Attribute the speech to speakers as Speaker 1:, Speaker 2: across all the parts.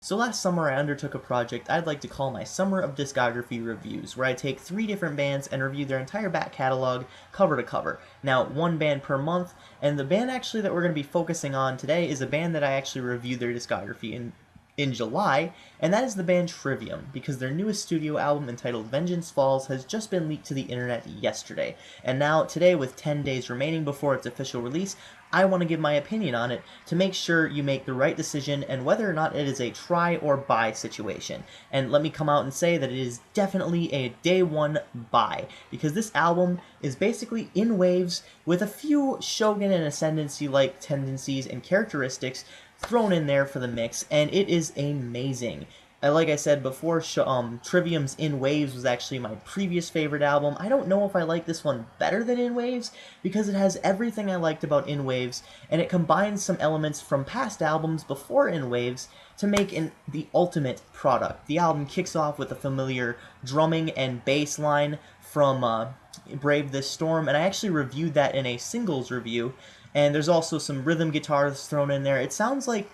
Speaker 1: So last summer I undertook a project I'd like to call my Summer of Discography Reviews, where I take 3 different bands and review their entire back catalog cover to cover. Now, 1 band per month, and the band actually that we're going to be focusing on today is a band that I actually reviewed their discography in July, and that is the band Trivium, because their newest studio album entitled Vengeance Falls has just been leaked to the internet yesterday. And now, today, with 10 days remaining before its official release, I want to give my opinion on it to make sure you make the right decision and whether or not it is a try or buy situation. And let me come out and say that it is definitely a day one buy, because this album is basically in waves with a few Shogun and Ascendancy-like tendencies and characteristics thrown in there for the mix, and it is amazing. Like I said before, Trivium's In Waves was actually my previous favorite album. I don't know if I like this one better than In Waves, because it has everything I liked about In Waves, and it combines some elements from past albums before In Waves to make the ultimate product. The album kicks off with a familiar drumming and bass line from Brave This Storm, and I actually reviewed that in a singles review, and there's also some rhythm guitars thrown in there. It sounds like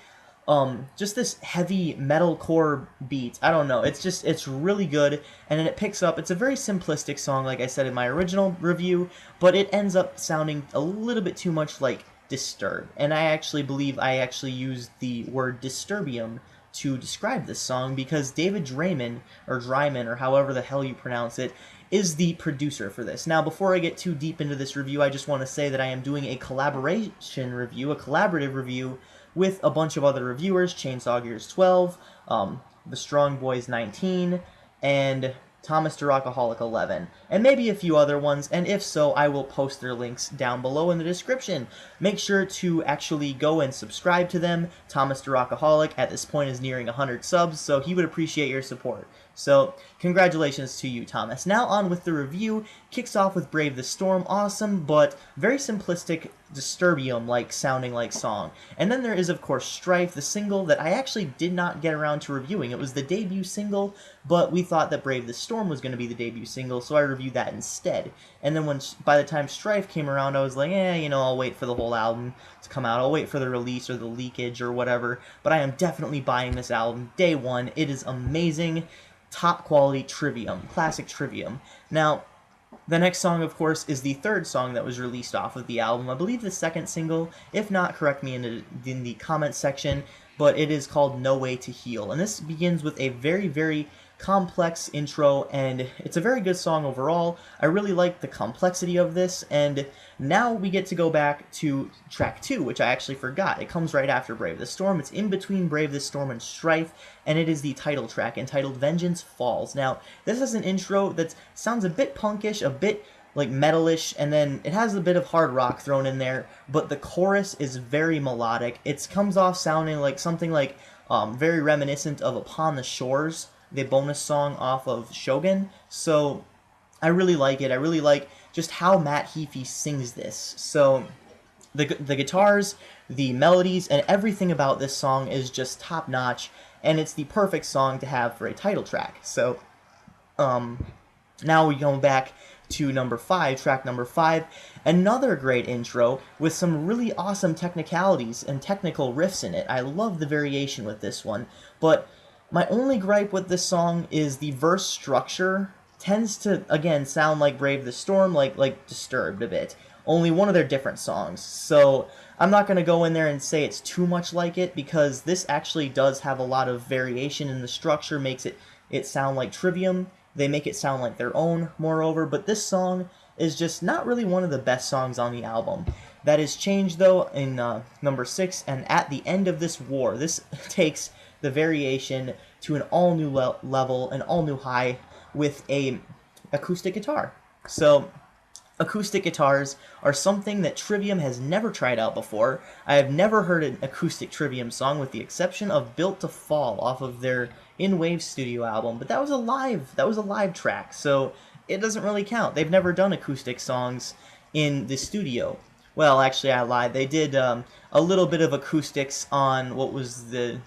Speaker 1: just this heavy metalcore beat. I don't know. It's really good, and then it picks up. It's a very simplistic song, like I said in my original review, but it ends up sounding a little bit too much like Disturbed. And I actually believe I actually used the word Disturbium to describe this song because David Dreiman, or however the hell you pronounce it, is the producer for this. Now, before I get too deep into this review, I just want to say that I am doing a collaborative review with a bunch of other reviewers, Chainsaw Gears 12, The Strong Boys 19, and Thomas the Rockaholic 11, and maybe a few other ones, and if so, I will post their links down below in the description. Make sure to actually go and subscribe to them. Thomas the Rockaholic at this point is nearing 100 subs, so he would appreciate your support. So, congratulations to you, Thomas. Now on with the review. Kicks off with Brave the Storm, awesome, but very simplistic, Disturbium-like sounding like song. And then there is, of course, Strife, the single that I actually did not get around to reviewing. It was the debut single, but we thought that Brave the Storm was going to be the debut single, so I reviewed that instead. And then by the time Strife came around, I was like, I'll wait for the whole album to come out. I'll wait for the release or the leakage or whatever, but I am definitely buying this album day one. It is amazing. Top quality Trivium, classic Trivium. Now, the next song, of course, is the third song that was released off of the album. I believe the second single. If not, correct me in the comment section, but it is called No Way to Heal. And this begins with a very, very complex intro, and it's a very good song overall. I really like the complexity of this, and now we get to go back to track 2, which I actually forgot. It comes right after Brave the Storm. It's in between Brave the Storm and Strife, and it is the title track entitled Vengeance Falls. Now, this is an intro that sounds a bit punkish, a bit like metalish, and then it has a bit of hard rock thrown in there, but the chorus is very melodic. It comes off sounding like something like very reminiscent of Upon the Shores, the bonus song off of Shogun. So I really like it. I really like just how Matt Heafy sings this. So the guitars, the melodies, and everything about this song is just top notch, and it's the perfect song to have for a title track. So now we go back to number 5, track number 5, another great intro with some really awesome technicalities and technical riffs in it. I love the variation with this one, but my only gripe with this song is the verse structure tends to, again, sound like Brave the Storm, like Disturbed a bit. Only one of their different songs. So I'm not going to go in there and say it's too much like it, because this actually does have a lot of variation in the structure, makes it sound like Trivium. They make it sound like their own, moreover, but this song is just not really one of the best songs on the album. That is changed, though, in number 6, and At the End of This War. This takes the variation to an all-new level, an all-new high, with a acoustic guitar. So, acoustic guitars are something that Trivium has never tried out before. I have never heard an acoustic Trivium song, with the exception of Built to Fall off of their In Waves studio album, but that was a live track, so it doesn't really count. They've never done acoustic songs in the studio. Well, actually, I lied. They did a little bit of acoustics on,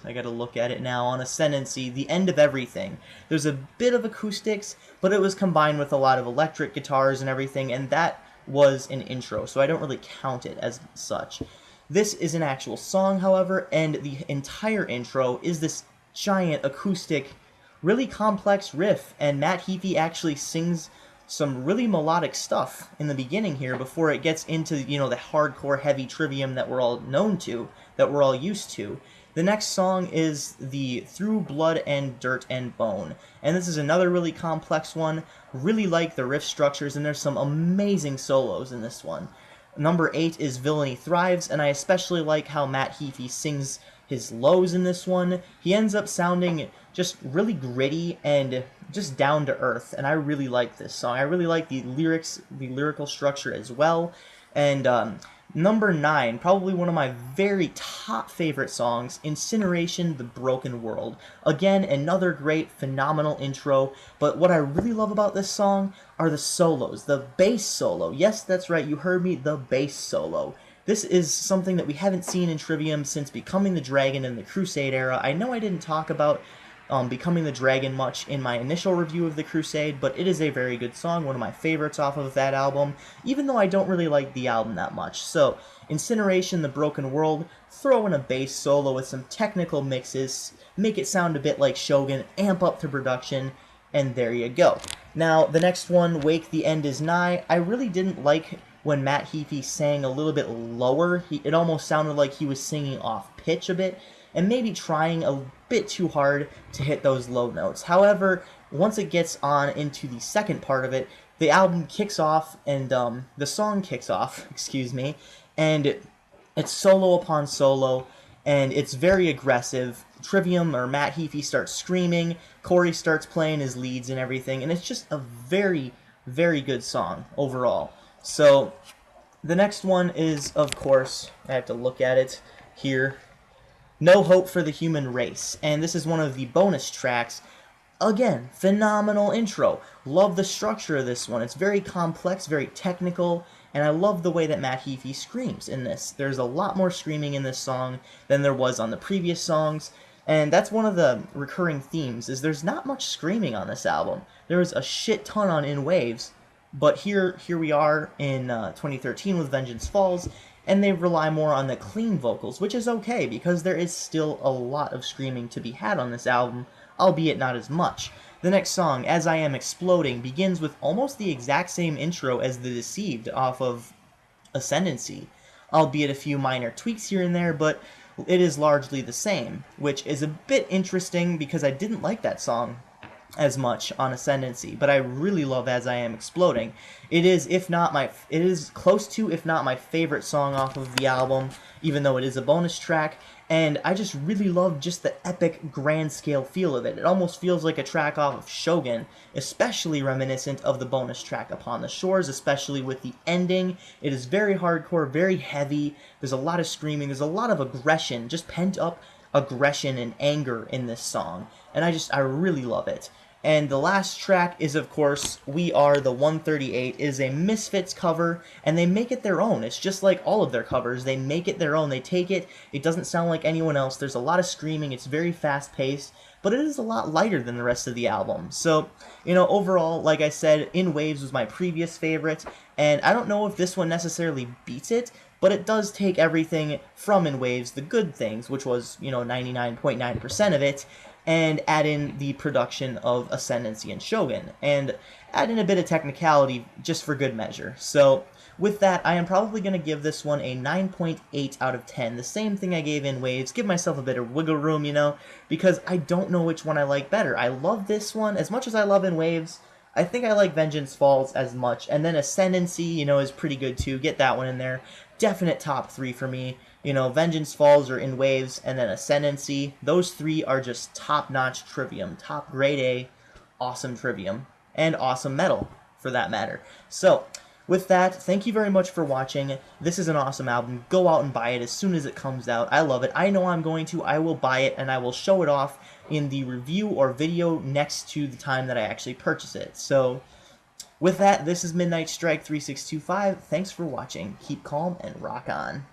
Speaker 1: I gotta look at it now, on Ascendancy, The End of Everything. There's a bit of acoustics, but it was combined with a lot of electric guitars and everything, and that was an intro, so I don't really count it as such. This is an actual song, however, and the entire intro is this giant acoustic, really complex riff, and Matt Heafy actually sings some really melodic stuff in the beginning here before it gets into, you know, the hardcore heavy Trivium that we're all known to, that we're all used to. The next song is the Through Blood and Dirt and Bone, and this is another really complex one. Really like the riff structures, and there's some amazing solos in this one. Number 8 is Villainy Thrives, and I especially like how Matt Heafy sings his lows in this one. He ends up sounding just really gritty and just down to earth, and I really like this song. I really like the lyrics, the lyrical structure as well. And number 9, probably one of my very top favorite songs, Incineration, The Broken World. Again, another great, phenomenal intro, but what I really love about this song are the solos, the bass solo. Yes, that's right, you heard me, the bass solo. This is something that we haven't seen in Trivium since Becoming the Dragon in the Crusade era. I know I didn't talk about Becoming the Dragon much in my initial review of the Crusade, but it is a very good song, one of my favorites off of that album, even though I don't really like the album that much. So, Incineration, The Broken World, throw in a bass solo with some technical mixes, make it sound a bit like Shogun, amp up the production, and there you go. Now, the next one, Wake the End Is Nigh, I really didn't like when Matt Heafy sang a little bit lower. It almost sounded like he was singing off pitch a bit, and maybe trying a bit too hard to hit those low notes. However, once it gets on into the second part of it, the album kicks off, and the song kicks off, excuse me, and it's solo upon solo, and it's very aggressive. Trivium, or Matt Heafy, starts screaming, Corey starts playing his leads and everything, and it's just a very, very good song overall. So, the next one is, of course, I have to look at it here, No Hope for the Human Race, and this is one of the bonus tracks. Again, phenomenal intro. Love the structure of this one. It's very complex, very technical, and I love the way that Matt Heafy screams in this. There's a lot more screaming in this song than there was on the previous songs, and that's one of the recurring themes, is there's not much screaming on this album. There's a shit ton on In Waves, but here we are in 2013 with Vengeance Falls, and they rely more on the clean vocals, which is okay, because there is still a lot of screaming to be had on this album, albeit not as much. The next song, As I Am Exploding, begins with almost the exact same intro as The Deceived off of Ascendancy, albeit a few minor tweaks here and there, but it is largely the same, which is a bit interesting because I didn't like that song as much on Ascendancy, but I really love As I Am Exploding. It is close to, if not my favorite song off of the album, even though it is a bonus track, and I just really love just the epic grand scale feel of it. It almost feels like a track off of Shogun, especially reminiscent of the bonus track Upon the Shores, especially with the ending. It is very hardcore, very heavy, there's a lot of screaming, there's a lot of aggression, just pent up aggression and anger in this song, and I really love it. And the last track is, of course, We Are the 138. It is a Misfits cover, and they make it their own. It's just like all of their covers. They make it their own. They take it. It doesn't sound like anyone else. There's a lot of screaming. It's very fast-paced, but it is a lot lighter than the rest of the album. So, you know, overall, like I said, In Waves was my previous favorite, and I don't know if this one necessarily beats it, but it does take everything from In Waves, the good things, which was, you know, 99.9% of it, and add in the production of Ascendancy and Shogun, and add in a bit of technicality just for good measure. So, with that, I am probably going to give this one a 9.8 out of 10, the same thing I gave In Waves, give myself a bit of wiggle room, you know, because I don't know which one I like better. I love this one, as much as I love In Waves, I think I like Vengeance Falls as much, and then Ascendancy, you know, is pretty good too, get that one in there. Definite top 3 for me. You know, Vengeance Falls or In Waves, and then Ascendancy. Those 3 are just top-notch Trivium. Top grade A, awesome Trivium. And awesome metal, for that matter. So, with that, thank you very much for watching. This is an awesome album. Go out and buy it as soon as it comes out. I love it. I know I'm going to. I will buy it, and I will show it off in the review or video next to the time that I actually purchase it. So, with that, this is Midnight Strike 3625. Thanks for watching. Keep calm and rock on.